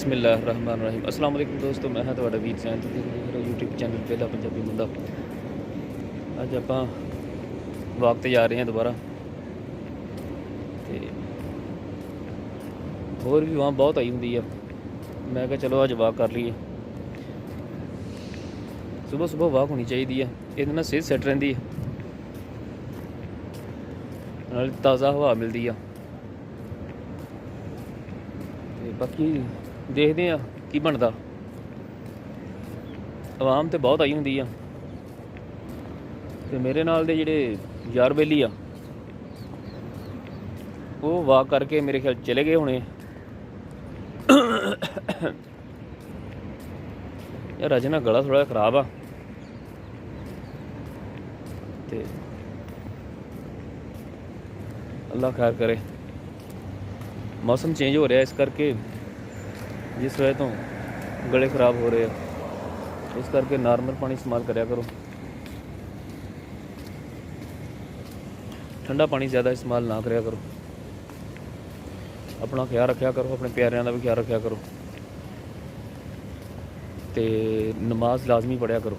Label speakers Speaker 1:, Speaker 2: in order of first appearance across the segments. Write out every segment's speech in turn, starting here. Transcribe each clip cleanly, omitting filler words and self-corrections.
Speaker 1: बिस्मिल्लाहिर्रहमानिर्रहीम। अस्सलाम वालेकुम दोस्तों, मैं हाँ ਤੁਹਾਡਾ ਵੀਰ ਸੈਨ ਤੁਸੀਂ ਦੇਖ ਰਹੇ ਹੋ YouTube ਚੈਨਲ ਪਹਿਲਾ ਪੰਜਾਬੀ ਮੁੰਡਾ। ਅੱਜ ਆਪਾਂ ਵਾਕ ਤੇ ਜਾ ਰਹੇ ਹਾਂ ਦੁਬਾਰਾ, ਤੇ ਹੋਰ ਵੀ ਵਾਹ ਬਹੁਤ ਆਈ ਹੁੰਦੀ ਆ। ਮੈਂ ਕਿਹਾ ਚਲੋ ਅੱਜ ਵਾਕ ਕਰ ਲਈਏ। ਸੁਬਹ ਸੁਬਹ ਵਾਕ ਹੋਣੀ ਚਾਹੀਦੀ ਆ, ਇਹਦੇ ਨਾਲ ਸਿਹਤ ਸੈੱਟ ਰਹਿੰਦੀ ਆ, ਨਾਲ ਤਾਜ਼ਾ ਹਵਾ ਮਿਲਦੀ ਆ। ਤੇ ਬਾਕੀ ਦੇਖਦੇ ਆ ਕੀ ਬਣਦਾ। ਆਵਾਮ ਤੇ ਬਹੁਤ ਆਈ ਹੁੰਦੀ ਆ, ਤੇ ਮੇਰੇ ਨਾਲ ਦੇ ਜਿਹੜੇ ਯਾਰ ਬੇਲੀ ਆ ਉਹ ਵਾਕ ਕਰਕੇ ਮੇਰੇ ਖਿਆਲ ਚਲੇ ਗਏ ਹੋਣੇ। ਯਾਰ ਅੱਜ ਨਾ ਗਲਾ ਥੋੜਾ ਖਰਾਬ ਆ, ਤੇ ਅੱਲਾ ਖੈਰ ਕਰੇ। ਮੌਸਮ ਚੇਂਜ ਹੋ ਰਿਹਾ, ਇਸ ਕਰਕੇ ਜਿਸ ਵਜ੍ਹਾ ਤੋਂ ਗਲੇ ਖਰਾਬ ਹੋ ਰਹੇ ਆ, ਇਸ ਕਰਕੇ ਨਾਰਮਲ ਪਾਣੀ ਇਸਤੇਮਾਲ ਕਰਿਆ ਕਰੋ। ਠੰਡਾ ਪਾਣੀ ਜ਼ਿਆਦਾ ਇਸਤੇਮਾਲ ਨਾ ਕਰਿਆ ਕਰੋ। ਆਪਣਾ ਖਿਆਲ ਰੱਖਿਆ ਕਰੋ, ਆਪਣੇ ਪਿਆਰਿਆਂ ਦਾ ਵੀ ਖਿਆਲ ਰੱਖਿਆ ਕਰੋ, ਤੇ ਨਮਾਜ਼ ਲਾਜ਼ਮੀ ਪੜ੍ਹਿਆ ਕਰੋ।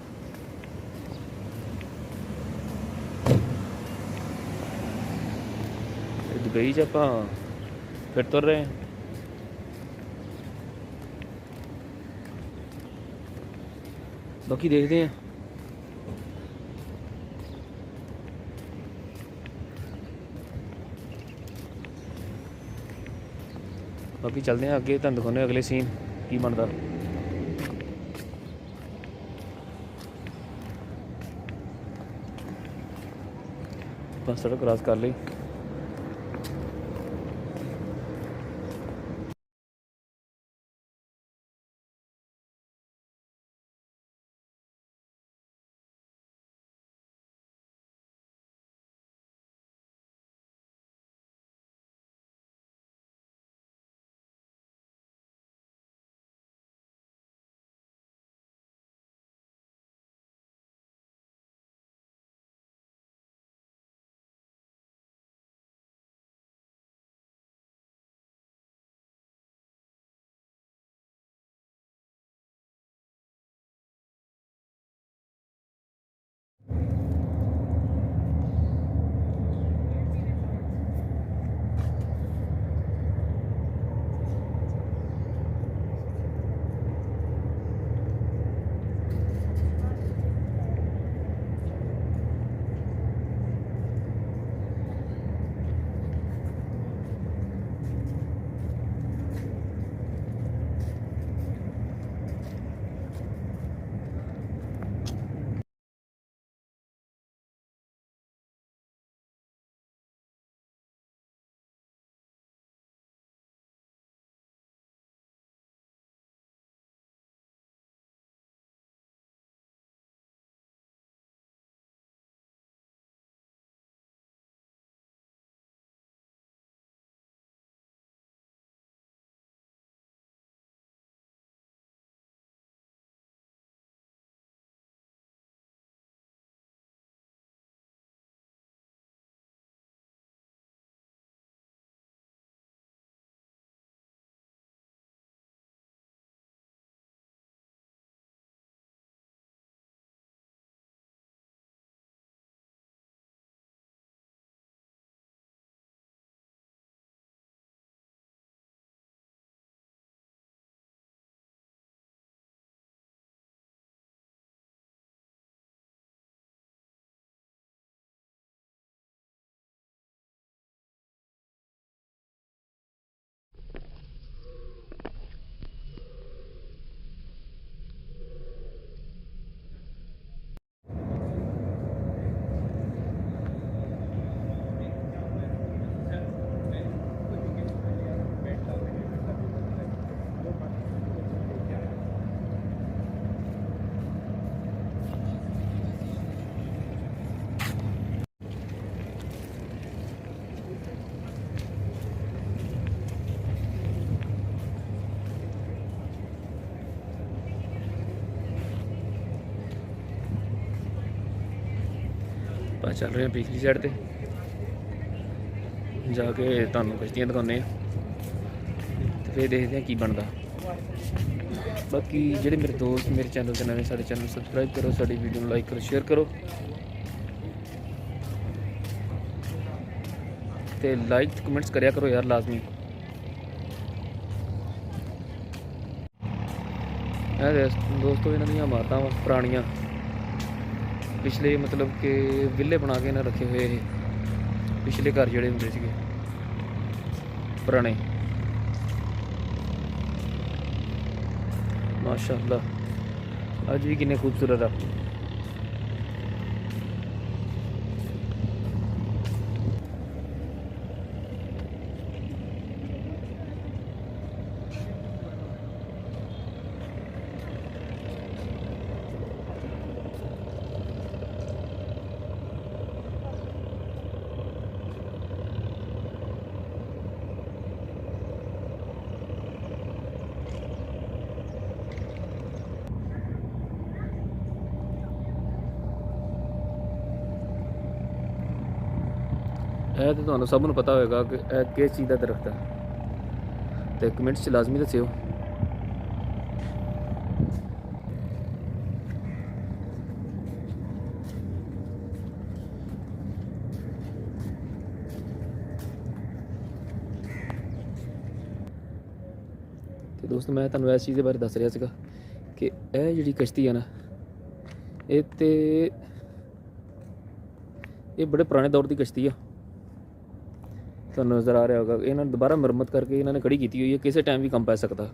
Speaker 1: ਦੁਬਈ 'ਚ ਆਪਾਂ ਫਿਰ ਤੁਰ ਰਹੇ ਹਾਂ। ਬਾਕੀ ਦੇਖਦੇ ਹਾਂ। ਬਾਕੀ ਚੱਲਦੇ ਹਾਂ ਅੱਗੇ, ਤੁਹਾਨੂੰ ਦਿਖਾਉਂਦੇ ਅਗਲੇ ਸੀਨ ਕੀ ਬਣਦਾ। ਆਪਾਂ ਸੜਕ ਕ੍ਰਾਸ ਕਰ ਲਈ। ਆਪਾਂ ਚੱਲ ਰਹੇ ਹਾਂ ਪਿਛਲੀ ਸਾਈਡ ਤੇ ਜਾ ਕੇ ਤੁਹਾਨੂੰ ਕਿਸ਼ਤੀਆਂ ਦਿਖਾਉਂਦੇ ਹਾਂ, ਤੇ ਫਿਰ ਦੇਖਦੇ ਹਾਂ ਕੀ ਬਣਦਾ। बाकी ਜਿਹੜੇ ਮੇਰੇ ਦੋਸਤ ਮੇਰੇ ਚੈਨਲ ਤੇ ਨਵੇਂ, ਸਾਡੇ ਚੈਨਲ ਨੂੰ ਸਬਸਕ੍ਰਾਈਬ ਕਰੋ, ਸਾਡੀ ਵੀਡੀਓ ਨੂੰ ਲਾਈਕ ਕਰੋ, ਸ਼ੇਅਰ ਕਰੋ ਤੇ ਲਾਈਕ ਕਮੈਂਟਸ ਕਰਿਆ ਕਰੋ ਯਾਰ ਲਾਜ਼ਮੀ। ਇਹ ਦੋਸਤੋ ਇਹਨਾਂ ਦੀਆਂ ਇਮਾਰਤਾਂ ਵਾ ਪੁਰਾਣੀਆਂ, ਪਿਛਲੇ ਮਤਲਬ ਕਿ ਵਿਲੇ ਬਣਾ ਕੇ ਇਹਨਾਂ ਰੱਖੇ ਹੋਏ ਇਹ ਪਿਛਲੇ ਘਰ ਜਿਹੜੇ ਹੁੰਦੇ ਸੀਗੇ ਪੁਰਾਣੇ। ਮਾਸ਼ਾਅੱਲਾ ਅੱਜ ਵੀ ਕਿੰਨੇ ਖੂਬਸੂਰਤ ਆ। ਇਹ ਤਾਂ ਤੁਹਾਨੂੰ ਸਭ ਨੂੰ ਪਤਾ ਹੋਵੇਗਾ ਕਿ ਇਹ ਕਿਸ ਚੀਜ਼ ਦਾ ਦਰਖਤ ਹੈ, ਤੇ ਕਮੈਂਟਸ 'ਚ ਲਾਜ਼ਮੀ ਦੱਸਿਓ। ਤੇ ਦੋਸਤੋ ਮੈਂ ਤੁਹਾਨੂੰ ਇਸ ਚੀਜ਼ ਦੇ ਬਾਰੇ ਦੱਸ ਰਿਹਾ ਸੀਗਾ ਕਿ ਇਹ ਜਿਹੜੀ ਕਸ਼ਤੀ ਹੈ ਨਾ, ਇਹ ਬੜੇ ਪੁਰਾਣੇ ਦੌਰ ਦੀ ਕਸ਼ਤੀ ਆ। ਤੁਹਾਨੂੰ ਨਜ਼ਰ ਆ ਰਿਹਾ ਹੋਗਾ, ਇਹਨਾਂ ਨੇ ਦੁਬਾਰਾ ਮੁਰੰਮਤ ਕਰਕੇ ਇਹਨਾਂ ਨੇ ਖੜੀ ਕੀਤੀ ਹੋਈ ਹੈ, ਕਿਸੇ ਟਾਈਮ ਵੀ ਕੰਮ ਪੈ ਸਕਦਾ।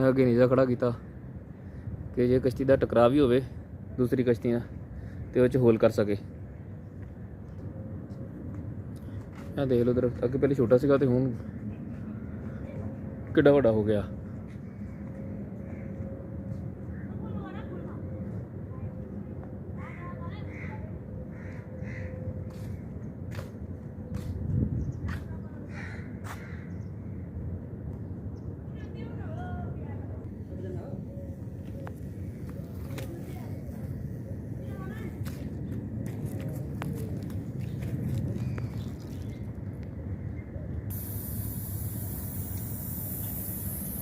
Speaker 1: ਅੱਗੇ ਨੀਜ਼ਾ ਖੜਾ ਕੀਤਾ ਕਿ ਜੇ ਕਸ਼ਤੀ ਦਾ ਟਕਰਾਅ ਵੀ ਹੋਵੇ ਦੂਸਰੀ ਕਸ਼ਤੀਆਂ ਤੇ ਉਹ 'ਚ ਹੋਲ ਕਰ ਸਕੇ। ਇਹ ਦੇਖ ਲਓ ਦਰਖਤ ਅੱਗੇ ਪਹਿਲੇ ਛੋਟਾ ਸੀਗਾ ਤੇ ਹੁਣ ਕਿੱਡਾ ਵੱਡਾ ਹੋ ਗਿਆ।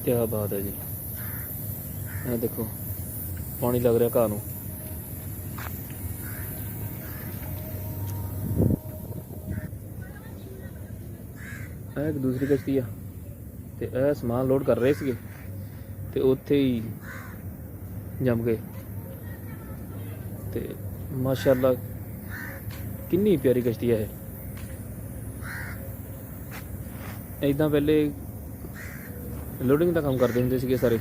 Speaker 1: क्या बात है जी, ਇਹ ਦੇਖੋ ਪਾਣੀ ਲੱਗ ਰਿਹਾ ਘਾਹ ਨੂੰ। ਇਹ ਇੱਕ ਦੂਸਰੀ ਕਸ਼ਤੀ ਆ ਤੇ ਇਹ ਸਮਾਨ ਲੋਡ ਕਰ ਰਹੇ ਸੀਗੇ ਤੇ ਉੱਥੇ ਹੀ ਜੰਮ ਗਏ। ਤੇ ਮਾਸ਼ਾਅੱਲਾ ਕਿੰਨੀ ਪਿਆਰੀ ਕਸ਼ਤੀ ਹੈ ਇਹ। ਇੱਦਾਂ ਪਹਿਲੇ ਲੋਡਿੰਗ ਦਾ ਕੰਮ ਕਰਦੇ ਹੁੰਦੇ ਸੀਗੇ ਸਾਰੇ,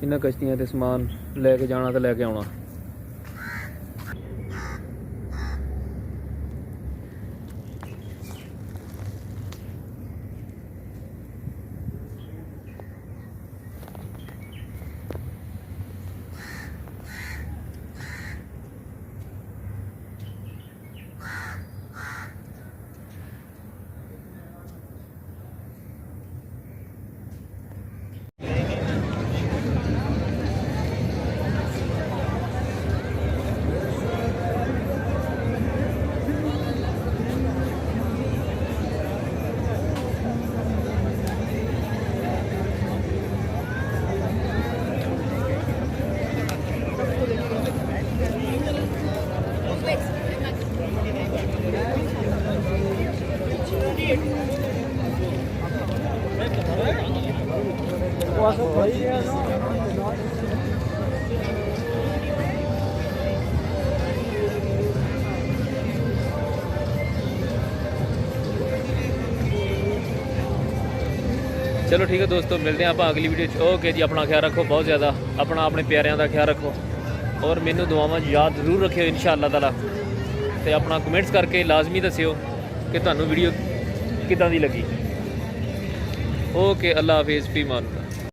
Speaker 1: ਇਹਨਾਂ ਕਸ਼ਤੀਆਂ ਤੇ ਸਮਾਨ ਲੈ ਕੇ ਜਾਣਾ ਤੇ ਲੈ ਕੇ ਆਉਣਾ। चलो ठीक है दोस्तों, मिलते हैं आप अगली वीडियो। ओके जी, अपना ख्याल रखो बहुत ज़्यादा, अपना अपने प्यारिਆਂ ਦਾ ख्याल रखो और मैनू दुआवां याद जरूर रखियो इंशाअल्लाह ताला। तो अपना कमेंट्स करके लाजमी दस्सियो कि तुहानू वीडियो किदां दी लगी। ओके, अल्लाह हाफिज़, फी मान।